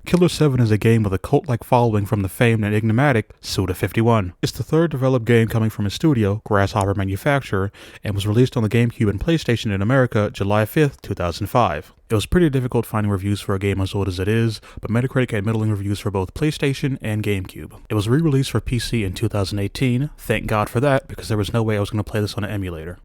Killer7 is a game with a cult-like following from the famed and enigmatic Suda51. It's the third developed game coming from his studio, Grasshopper Manufacturer, and was released on the GameCube and PlayStation in America July 5th, 2005. It was pretty difficult finding reviews for a game as old as it is, but Metacritic had middling reviews for both PlayStation and GameCube. It was re-released for PC in 2018, thank God for that, because there was no way I was going to play this on an emulator.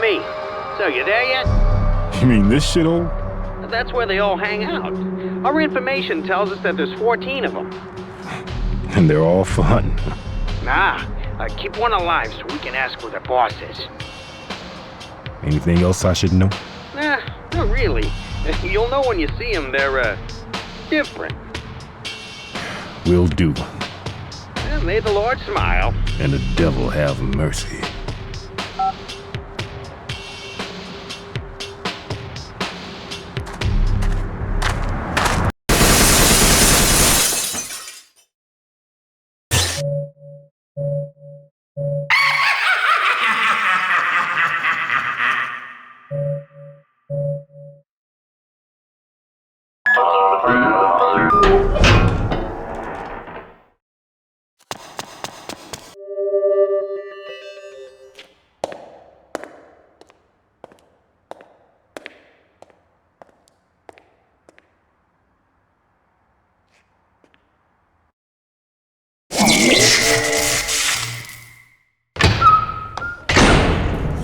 Me. So, you there yet? You mean this shithole? That's where they all hang out. Our information tells us that there's 14 of them. And they're all fun. Nah, keep one alive so we can ask who the boss is. Anything else I should know? Nah, not really. You'll know when you see them, they're, different. Will do. Well, may the Lord smile. And the devil have mercy.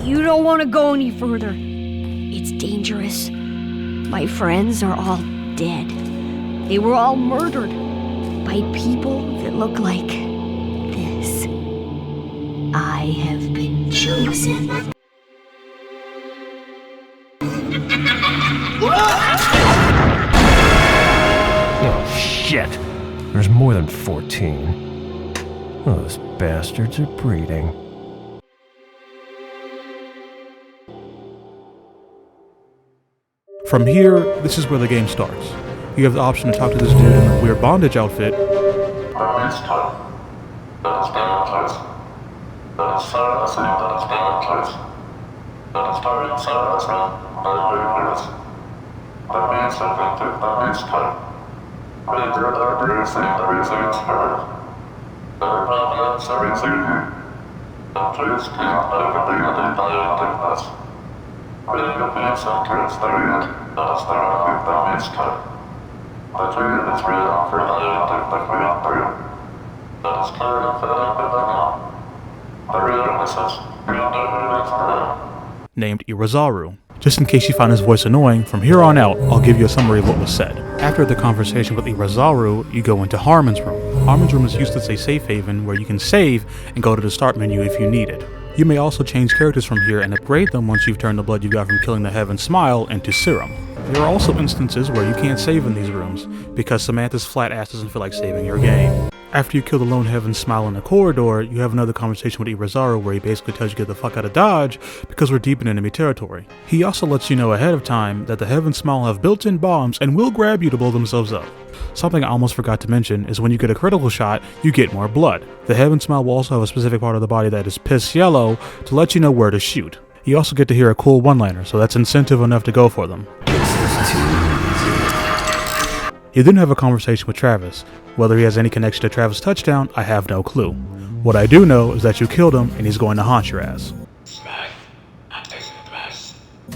You don't want to go any further. It's dangerous. My friends are all dead. They were all murdered by people that look like this. I have been chosen. Oh, shit. There's more than 14. Those bastards are breeding. From here, this is where the game starts. You have the option to talk to this dude in a weird bondage outfit, named Irazaru. Just in case you found his voice annoying, from here on out, I'll give you a summary of what was said. After the conversation with Irazaru, you go into Harmon's room. Harmon's room is used as a safe haven where you can save and go to the start menu if you need it. You may also change characters from here and upgrade them once you've turned the blood you got from killing the Heaven Smile into Serum. There are also instances where you can't save in these rooms, because Samantha's flat ass doesn't feel like saving your game. After you kill the lone Heaven Smile in the corridor, you have another conversation with Iwazaru where he basically tells you to get the fuck out of Dodge because we're deep in enemy territory. He also lets you know ahead of time that the Heaven Smile have built-in bombs and will grab you to blow themselves up. Something I almost forgot to mention is when you get a critical shot, you get more blood. The Heaven Smile will also have a specific part of the body that is piss yellow to let you know where to shoot. You also get to hear a cool one-liner, so that's incentive enough to go for them. You then have a conversation with Travis. Whether he has any connection to Travis' touchdown, I have no clue. What I do know is that you killed him and he's going to haunt your ass.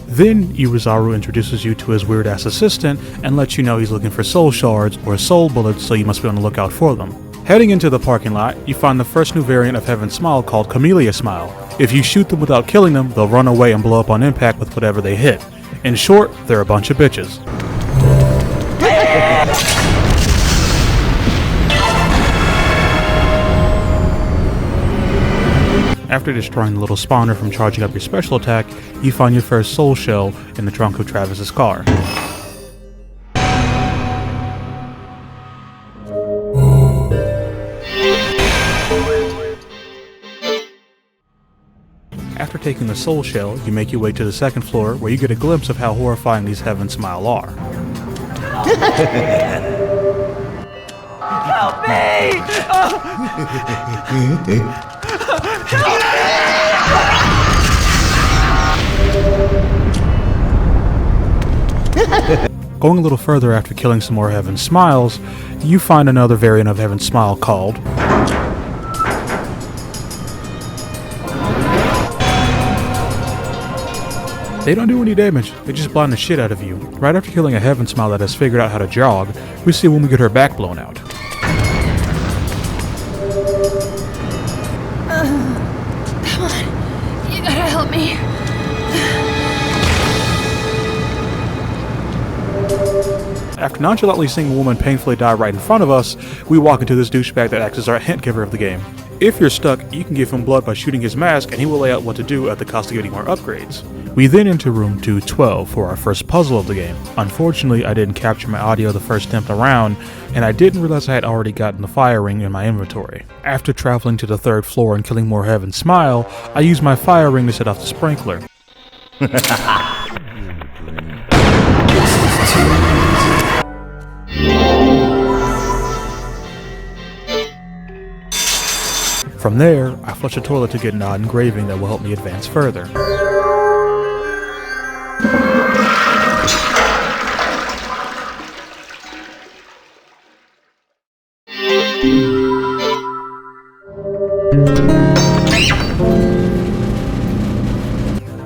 Then Iwazaru introduces you to his weird-ass assistant and lets you know he's looking for soul shards or soul bullets, so you must be on the lookout for them. Heading into the parking lot, you find the first new variant of Heaven Smile called Camellia Smile. If you shoot them without killing them, they'll run away and blow up on impact with whatever they hit. In short, they're a bunch of bitches. After destroying the little spawner from charging up your special attack, you find your first soul shell in the trunk of Travis's car. After taking the soul shell, you make your way to the second floor where you get a glimpse of how horrifying these Heaven Smile are. Help me! Going a little further after killing some more Heaven Smiles, you find another variant of Heaven Smile called They don't do any damage, they just blind the shit out of you. Right after killing a Heaven Smile that has figured out how to jog, we see a woman get her back blown out. Come on, you gotta help me. After nonchalantly seeing a woman painfully die right in front of us, we walk into this douchebag that acts as our hint giver of the game. If you're stuck, you can give him blood by shooting his mask and he will lay out what to do at the cost of getting more upgrades. We then enter room 212 for our first puzzle of the game. Unfortunately, I didn't capture my audio the first attempt around, and I didn't realize I had already gotten the fire ring in my inventory. After traveling to the third floor and killing more Heaven Smile, I used my fire ring to set off the sprinkler. From there, I flush a toilet to get an odd engraving that will help me advance further.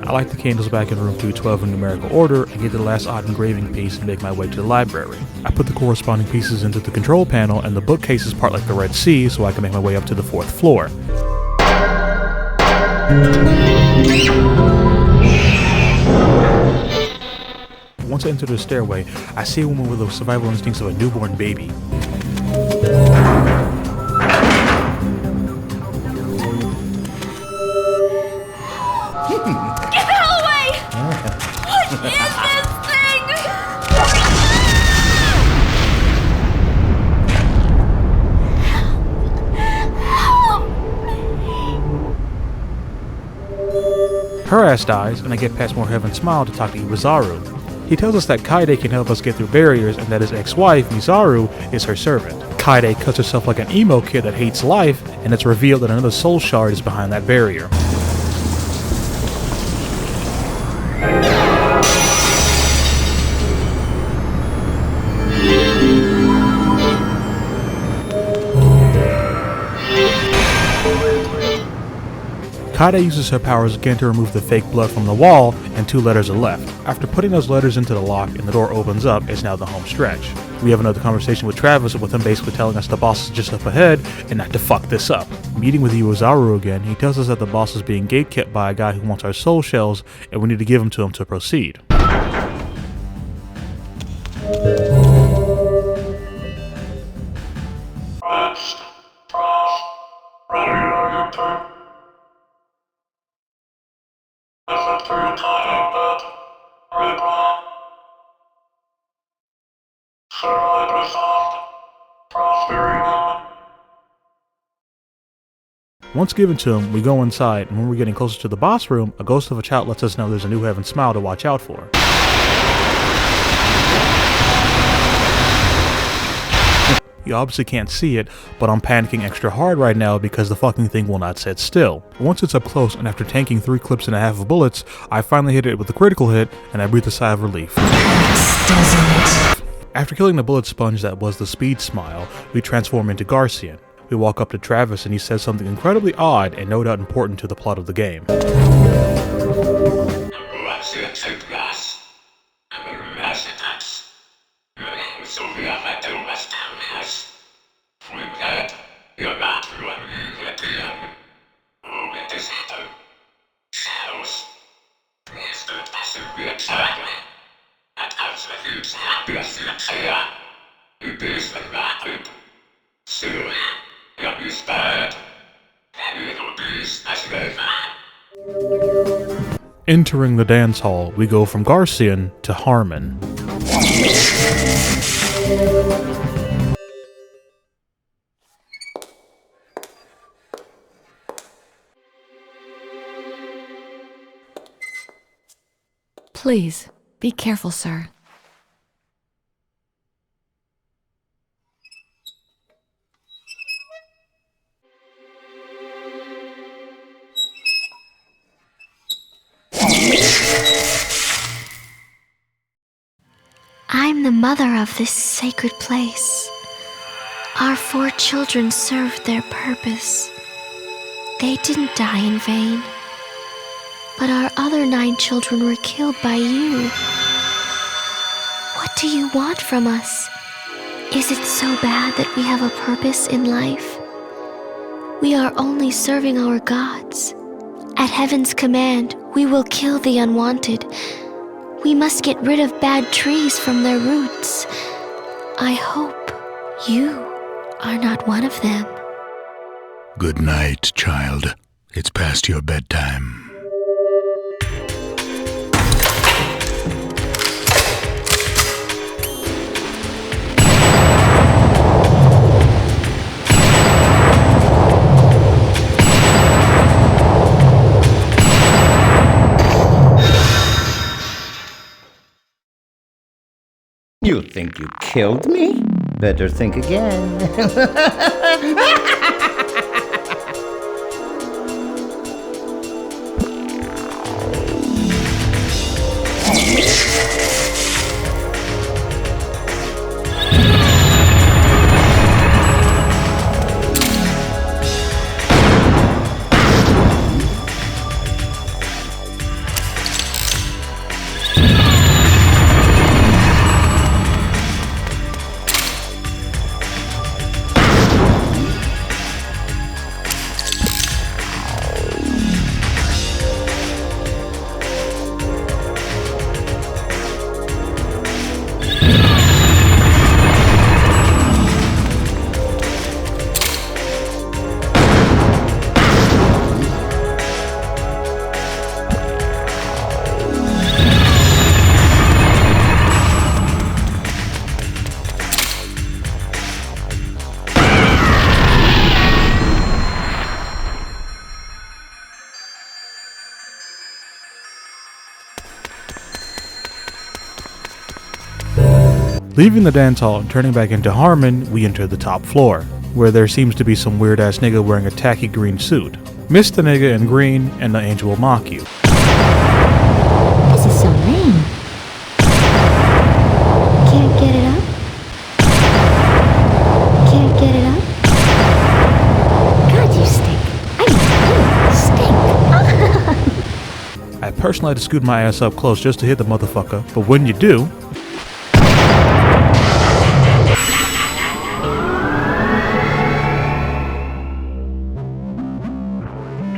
I light the candles back in room 212 in numerical order and get the last odd engraving piece and make my way to the library. I put the corresponding pieces into the control panel and the bookcases part like the Red Sea so I can make my way up to the 4th floor. Once I enter the stairway, I see a woman with the survival instincts of a newborn baby. Get the hell away! What is this thing? Her ass dies, and I get past more Heaven Smile to talk to Iwazaru. He tells us that Kaide can help us get through barriers and that his ex-wife, Mizaru, is her servant. Kaide cuts herself like an emo kid that hates life, and it's revealed that another soul shard is behind that barrier. Kaide uses her powers again to remove the fake blood from the wall, and 2 letters are left. After putting those letters into the lock and the door opens up, it's now the home stretch. We have another conversation with Travis, with him basically telling us the boss is just up ahead and not to fuck this up. Meeting with Iwazaru again, he tells us that the boss is being gatekept by a guy who wants our soul shells and we need to give them to him to proceed. Once given to him, we go inside, and when we're getting closer to the boss room, a ghost of a child lets us know there's a new Heaven Smile to watch out for. You obviously can't see it, but I'm panicking extra hard right now because the fucking thing will not sit still. Once it's up close and after tanking 3 clips and a half of bullets, I finally hit it with a critical hit and I breathe a sigh of relief. After killing the bullet sponge that was the Speed Smile, we transform into Garcian. We walk up to Travis and he says something incredibly odd and no doubt important to the plot of the game. Entering the dance hall, we go from Garcian to Harmon. Please, be careful, sir. I'm the mother of this sacred place. Our 4 children served their purpose. They didn't die in vain. But our other 9 children were killed by you. What do you want from us? Is it so bad that we have a purpose in life? We are only serving our gods. At heaven's command, we will kill the unwanted. We must get rid of bad trees from their roots. I hope you are not one of them. Good night, child. It's past your bedtime. You think you killed me? Better think again. Leaving the dance hall and turning back into Harmon, we enter the top floor, where there seems to be some weird-ass nigga wearing a tacky green suit. Miss the nigga in green, and the angel will mock you. This is so lame. Can't get it up? Can't get it up? God, you stink. I mean, you stink. I personally had to scoot my ass up close just to hit the motherfucker, but when you do...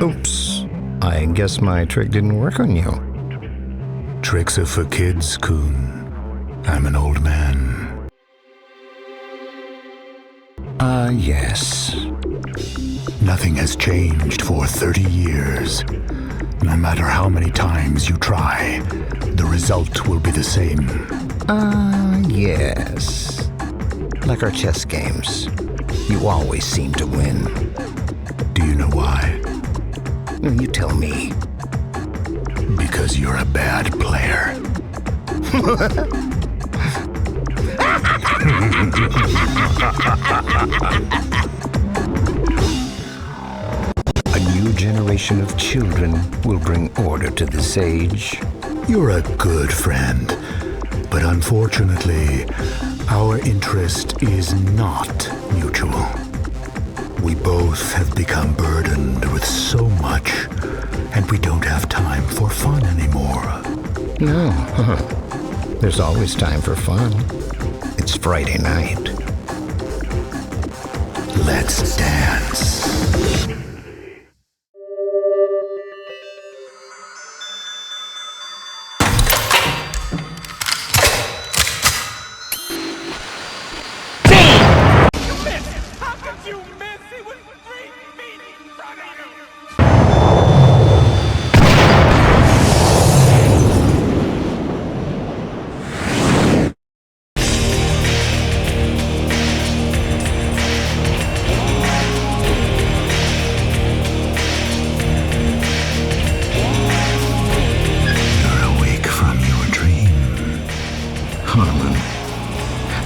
Oops. I guess my trick didn't work on you. Tricks are for kids, Coon. I'm an old man. Yes. Nothing has changed for 30 years. No matter how many times you try, the result will be the same. Yes. Like our chess games. You always seem to win. Do you you know why? You tell me. Because you're a bad player. A new generation of children will bring order to this age. You're a good friend, but unfortunately, our interest is not mutual. We both have become burdened with so much, and we don't have time for fun anymore. No, there's always time for fun. It's Friday night. Let's dance.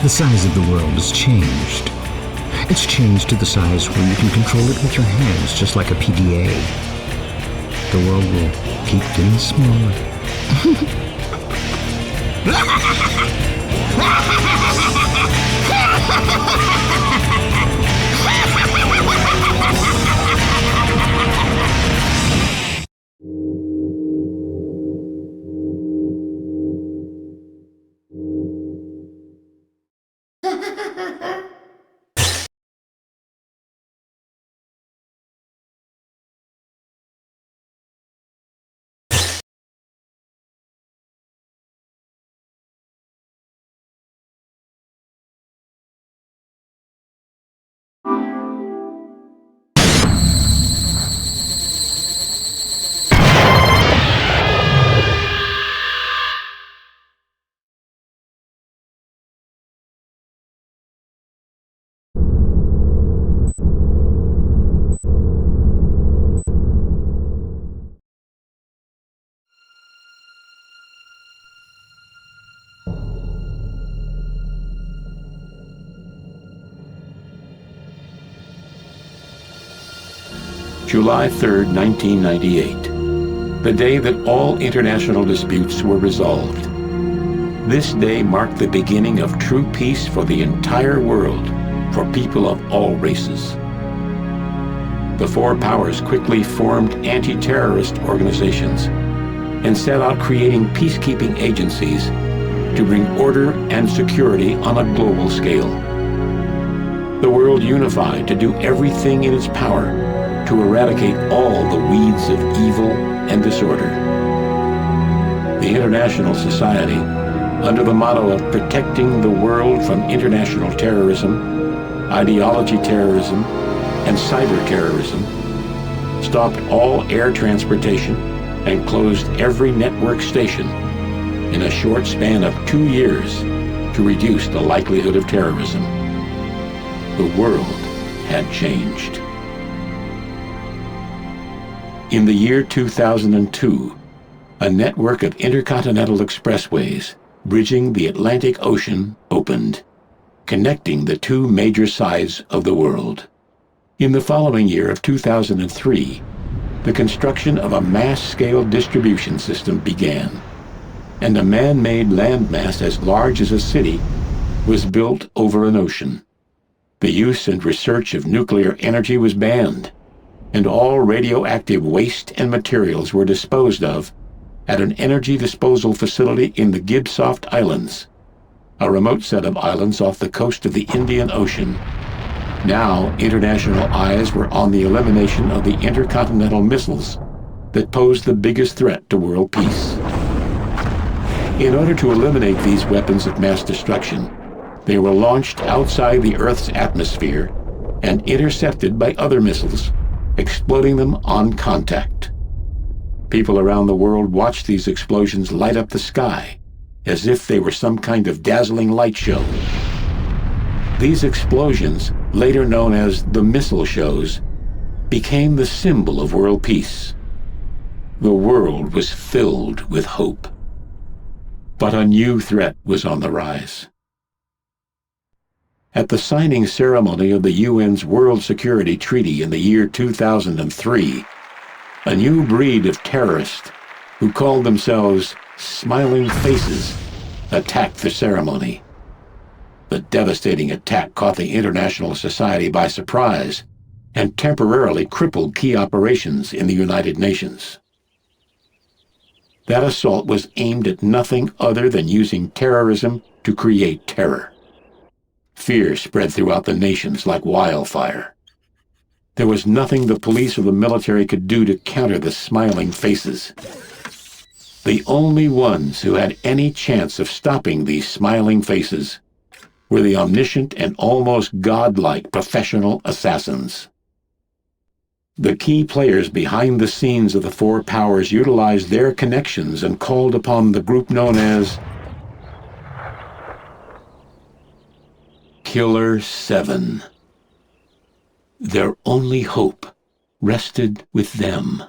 The size of the world has changed. It's changed to the size where you can control it with your hands, just like a PDA. The world will keep getting smaller. July 3rd, 1998, the day that all international disputes were resolved. This day marked the beginning of true peace for the entire world, for people of all races. The four powers quickly formed anti-terrorist organizations and set out creating peacekeeping agencies to bring order and security on a global scale. The world unified to do everything in its power to eradicate all the weeds of evil and disorder. The international society, under the motto of protecting the world from international terrorism, ideology terrorism, and cyber terrorism, stopped all air transportation and closed every network station in a short span of 2 years to reduce the likelihood of terrorism. The world had changed. In the year 2002, a network of intercontinental expressways bridging the Atlantic Ocean opened, connecting the two major sides of the world. In the following year of 2003, the construction of a mass-scale distribution system began, and a man-made landmass as large as a city was built over an ocean. The use and research of nuclear energy was banned, and all radioactive waste and materials were disposed of at an energy disposal facility in the Gibsoft Islands, a remote set of islands off the coast of the Indian Ocean. Now, international eyes were on the elimination of the intercontinental missiles that posed the biggest threat to world peace. In order to eliminate these weapons of mass destruction, they were launched outside the Earth's atmosphere and intercepted by other missiles, exploding them on contact. People around the world watched these explosions light up the sky as if they were some kind of dazzling light show. These explosions, later known as the missile shows, became the symbol of world peace. The world was filled with hope. But a new threat was on the rise. At the signing ceremony of the UN's World Security Treaty in the year 2003, a new breed of terrorists who called themselves Smiling Faces attacked the ceremony. The devastating attack caught the international society by surprise and temporarily crippled key operations in the United Nations. That assault was aimed at nothing other than using terrorism to create terror. Fear spread throughout the nations like wildfire. There was nothing the police or the military could do to counter the Smiling Faces. The only ones who had any chance of stopping these Smiling Faces were the omniscient and almost godlike professional assassins. The key players behind the scenes of the four powers utilized their connections and called upon the group known as Killer7. Their only hope rested with them.